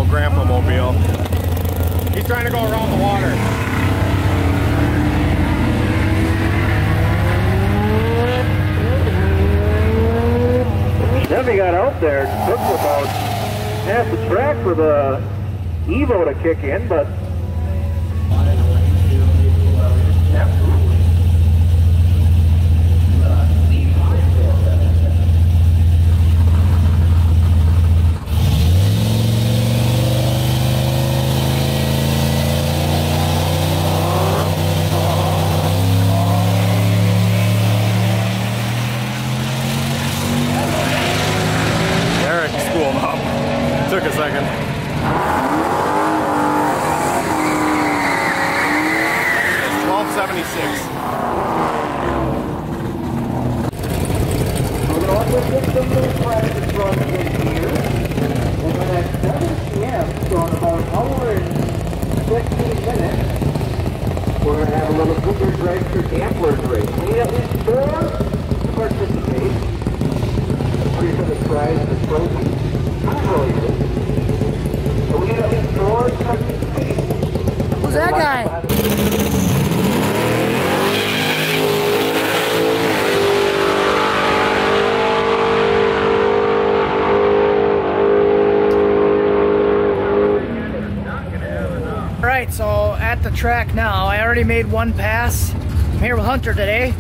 little grandpa mobile. He's trying to go around the water. Chevy got out there, took about half the track for the Evo to kick in, but took a second. It's 1276. we're going to get some little practice runs in here. And then at 7 p.m., so in about an hour and 15 minutes, we're going to have a little booger dragster gamblers race. We need at least 4 to participate. Three for the prize and the trophy. Who's that guy? Alright, so at the track now, I already made one pass. I'm here with Hunter today.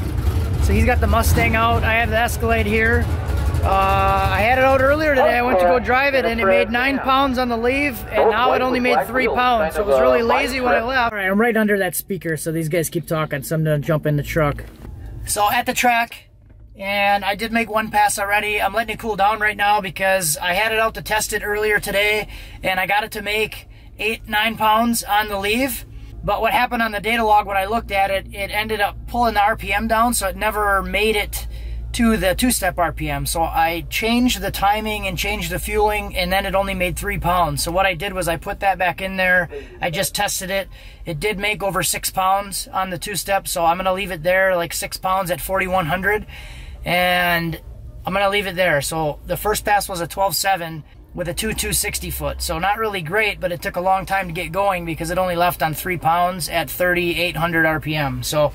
So he's got the Mustang out. I have the Escalade here. I had it out earlier today. I went to go drive it and it made 9 pounds on the leave, and now it only made 3 pounds, so it was really lazy when I left. Alright, I'm right under that speaker, so these guys keep talking, so I'm gonna jump in the truck. So at the track, and I did make one pass already. I'm letting it cool down right now because I had it out to test it earlier today, and I got it to make 8-9 pounds on the leave. But what happened on the data log when I looked at it, it ended up pulling the RPM down, so it never made it to the 2-step RPM. So I changed the timing and changed the fueling, and then it only made 3 pounds. So what I did was I put that back in there. I just tested it. It did make over 6 pounds on the 2-step, so I'm gonna leave it there, like 6 pounds at 4,100, and I'm gonna leave it there. So the first pass was a 12.7 with a 260 foot. So not really great, but it took a long time to get going because it only left on 3 pounds at 3,800 RPM. So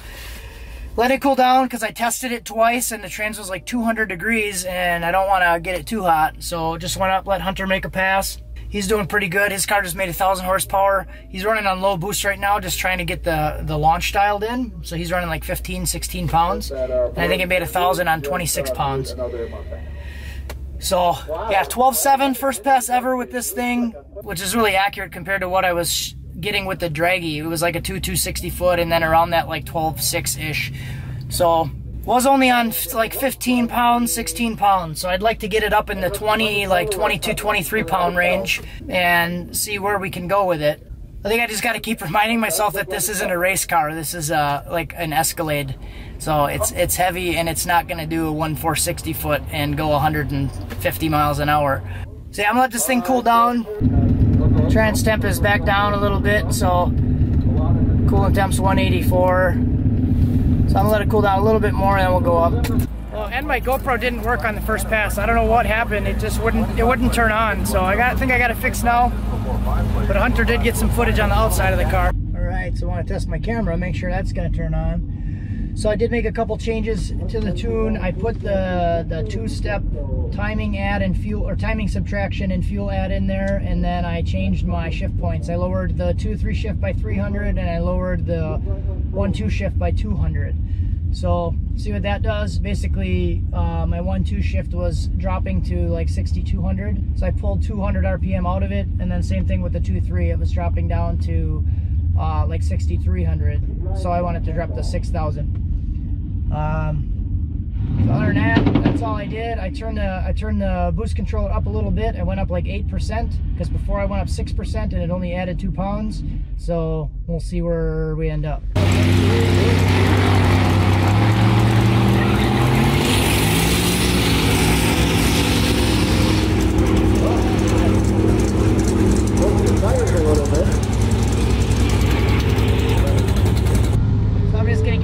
let it cool down because I tested it twice and the trans was like 200 degrees and I don't want to get it too hot. So just went up, let Hunter make a pass. He's doing pretty good. His car just made 1,000 horsepower. He's running on low boost right now, just trying to get the launch dialed in. So he's running like 15, 16 pounds. And I think it made 1,000 on 26 pounds. So yeah, 12.7 first pass ever with this thing, which is really accurate compared to what I was getting with the Draggy. It was like a 260 foot and then around that like 12.6-ish. So was only on like 15 pounds, 16 pounds. So I'd like to get it up in the 20, like 22, 23 pound range and see where we can go with it. I think I just got to keep reminding myself that this isn't a race car. This is like an Escalade. So it's heavy and it's not going to do a 1.460 foot and go 150 miles an hour. So yeah, I'm going to let this thing cool down. Trans temp is back down a little bit, so coolant temp's 184. So I'm going to let it cool down a little bit more and then we'll go up. Well, and my GoPro didn't work on the first pass. I don't know what happened. It just wouldn't turn on. So I think I got it fixed now. But Hunter did get some footage on the outside of the car. All right, so I want to test my camera, make sure that's going to turn on. So I did make a couple changes to the tune. I put the 2-step timing add and fuel, or timing subtraction and fuel add in there, and then I changed my shift points. I lowered the 2-3 shift by 300 and I lowered the 1-2 shift by 200. So see what that does. Basically my 1-2 shift was dropping to like 6,200, so I pulled 200 RPM out of it, and then same thing with the 2-3, it was dropping down to like 6,300, so I wanted to drop to 6,000. So other than that, that's all I did. I turned the boost controller up a little bit. I went up like 8% because before I went up 6% and it only added 2 pounds. So we'll see where we end up.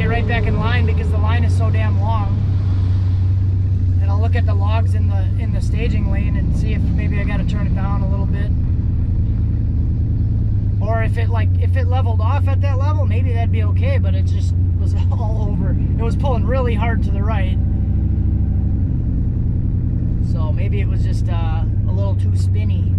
Right back in line because the line is so damn long, and I'll look at the logs in the staging lane and see if maybe I got to turn it down a little bit. Or if it leveled off at that level, maybe that'd be okay, but it just was all over. It was pulling really hard to the right. So maybe it was just a little too spinny.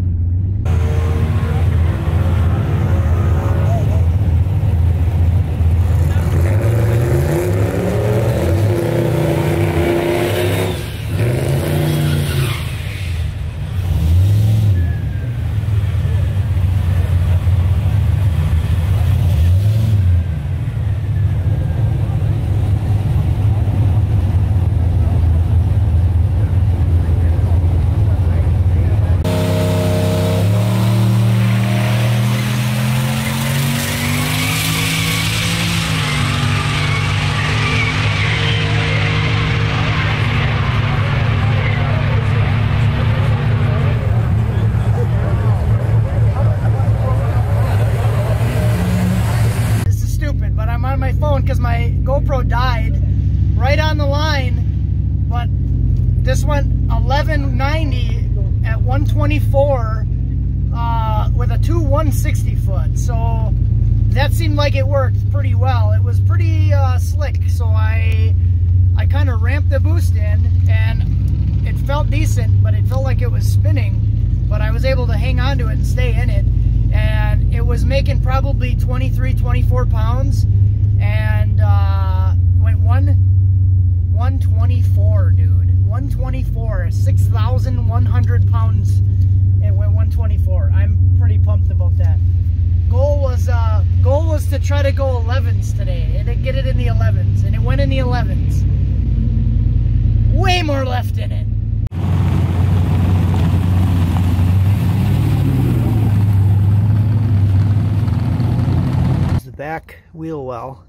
Because my GoPro died right on the line, but this went 1190 at 124 with a 160 foot, so that seemed like it worked pretty well. It was pretty slick, so I kind of ramped the boost in, and it felt decent, but it felt like it was spinning, but I was able to hang on to it and stay in it, and it was making probably 23, 24 pounds. And went 124, dude. 124, 6,100 pounds. It went 124. I'm pretty pumped about that. Goal was to try to go 11s today and to get it in the 11s, and it went in the 11s. Way more left in it. The back wheel well.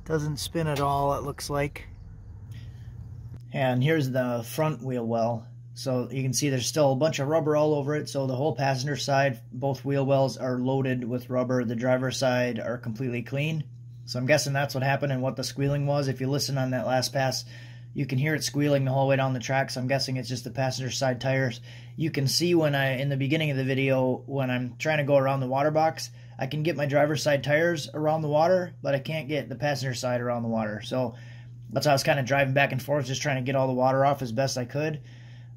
Doesn't spin at all, it looks like. And here's the front wheel well. So you can see there's still a bunch of rubber all over it. So the whole passenger side, both wheel wells are loaded with rubber. The driver's side are completely clean. So I'm guessing that's what happened and what the squealing was. If you listen on that last pass, you can hear it squealing the whole way down the track. So I'm guessing it's just the passenger side tires. You can see when in the beginning of the video, when I'm trying to go around the water box, I can get my driver's side tires around the water, but I can't get the passenger side around the water. So that's why I was kind of driving back and forth, just trying to get all the water off as best I could.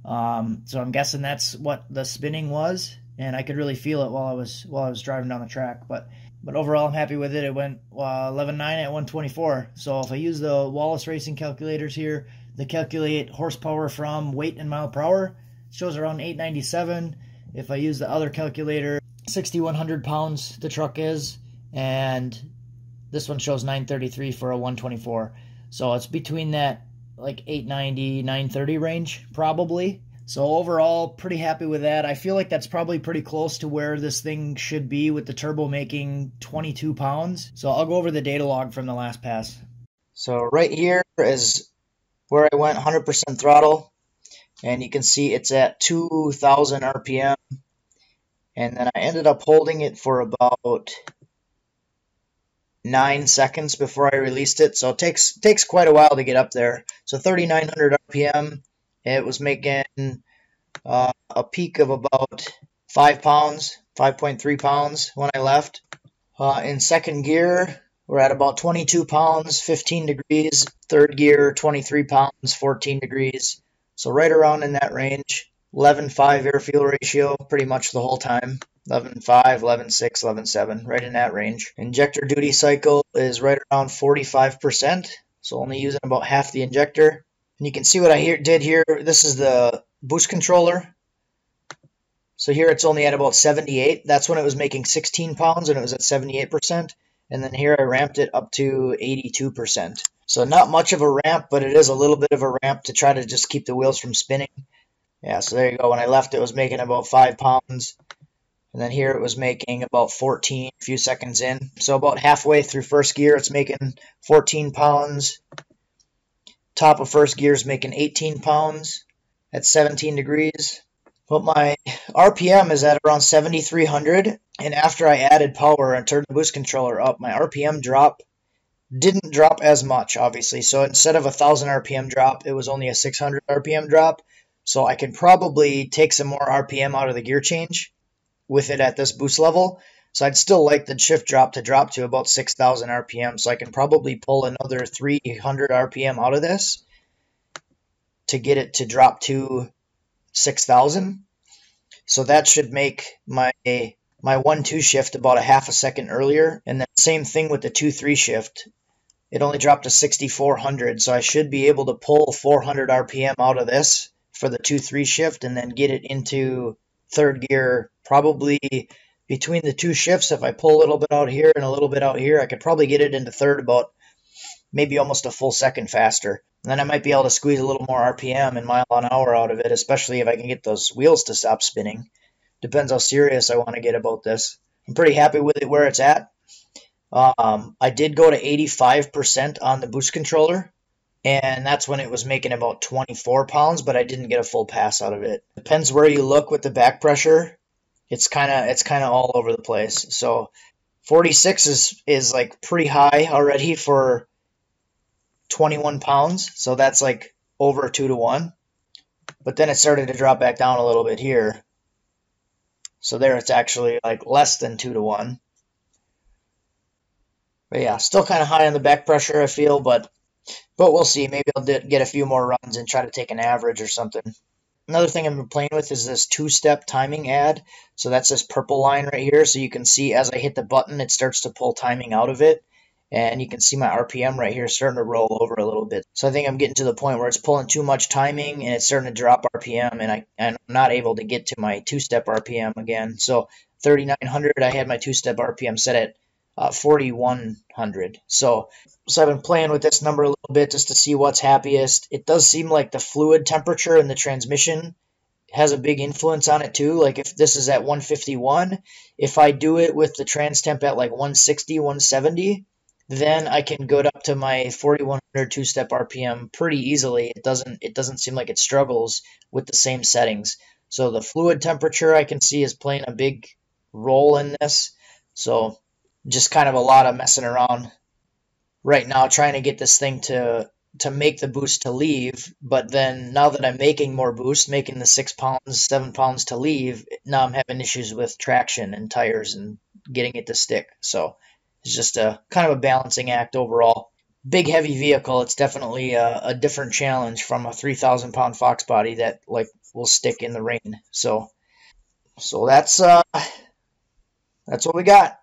So I'm guessing that's what the spinning was, and I could really feel it while I was driving down the track. But overall, I'm happy with it. It went 11.9 at 124. So if I use the Wallace Racing calculators here, they calculate horsepower from weight and mile per hour. It shows around 897. If I use the other calculator, 6,100 pounds the truck is, and this one shows 933 for a 124. So it's between that like 890, 930 range probably. So overall, pretty happy with that. I feel like that's probably pretty close to where this thing should be with the turbo making 22 pounds. So I'll go over the data log from the last pass. So right here is where I went 100% throttle, and you can see it's at 2,000 RPM. And then I ended up holding it for about 9 seconds before I released it. So it takes quite a while to get up there. So 3,900 RPM. It was making a peak of about 5 pounds, 5.3 pounds when I left. In second gear, we're at about 22 pounds, 15 degrees. Third gear, 23 pounds, 14 degrees. So right around in that range. 11.5 air-fuel ratio pretty much the whole time. 11.5, 11.6, 11.7, right in that range. Injector duty cycle is right around 45%, so only using about half the injector. And you can see what I did here. This is the boost controller. So here it's only at about 78. That's when it was making 16 pounds and it was at 78%. And then here I ramped it up to 82%. So not much of a ramp, but it is a little bit of a ramp to try to just keep the wheels from spinning. Yeah, so there you go. When I left, it was making about 5 pounds. And then here it was making about 14 a few seconds in. So about halfway through first gear, it's making 14 pounds. Top of first gear is making 18 pounds at 17 degrees. But my RPM is at around 7,300. And after I added power and turned the boost controller up, my RPM drop didn't drop as much, obviously. So instead of a 1,000 RPM drop, it was only a 600 RPM drop. So I can probably take some more RPM out of the gear change with it at this boost level. So I'd still like the shift drop to drop to about 6,000 RPM. So I can probably pull another 300 RPM out of this to get it to drop to 6,000. So that should make my 1-2 shift about a half a second earlier. And then same thing with the 2-3 shift. It only dropped to 6,400. So I should be able to pull 400 RPM out of this for the 2-3 shift and then get it into third gear probably between the 2 shifts. If I pull a little bit out here and a little bit out here, I could probably get it into third about maybe almost a full second faster. And then I might be able to squeeze a little more RPM and mile an hour out of it, especially if I can get those wheels to stop spinning. Depends how serious I want to get about this. I'm pretty happy with it where it's at. I did go to 85% on the boost controller, and that's when it was making about 24 pounds, but I didn't get a full pass out of it. Depends where you look with the back pressure. It's kind of all over the place. So 46 is like pretty high already for 21 pounds. So that's like over 2-to-1. But then it started to drop back down a little bit here. So there it's actually like less than 2-to-1. But yeah, still kind of high on the back pressure, I feel, but we'll see. Maybe I'll get a few more runs and try to take an average or something. Another thing I've been playing with is this 2-step timing ad. So that's this purple line right here. So you can see as I hit the button, it starts to pull timing out of it. And you can see my RPM right here starting to roll over a little bit. So I think I'm getting to the point where it's pulling too much timing and it's starting to drop RPM, and I'm not able to get to my 2-step RPM again. So 3,900, I had my 2-step RPM set at 4,100. So I've been playing with this number a little bit just to see what's happiest. It does seem like the fluid temperature in the transmission has a big influence on it too. Like if this is at 151, if I do it with the trans temp at like 160, 170, then I can go up to my 4,100 2-step RPM pretty easily. It doesn't seem like it struggles with the same settings. So the fluid temperature I can see is playing a big role in this. So just kind of a lot of messing around right now trying to get this thing to make the boost to leave. But then now that I'm making more boost, making the 6 pounds, 7 pounds to leave, now I'm having issues with traction and tires and getting it to stick. So it's just a kind of a balancing act overall. Big heavy vehicle. It's definitely a different challenge from a 3,000 pound Fox body that like will stick in the rain. So that's what we got.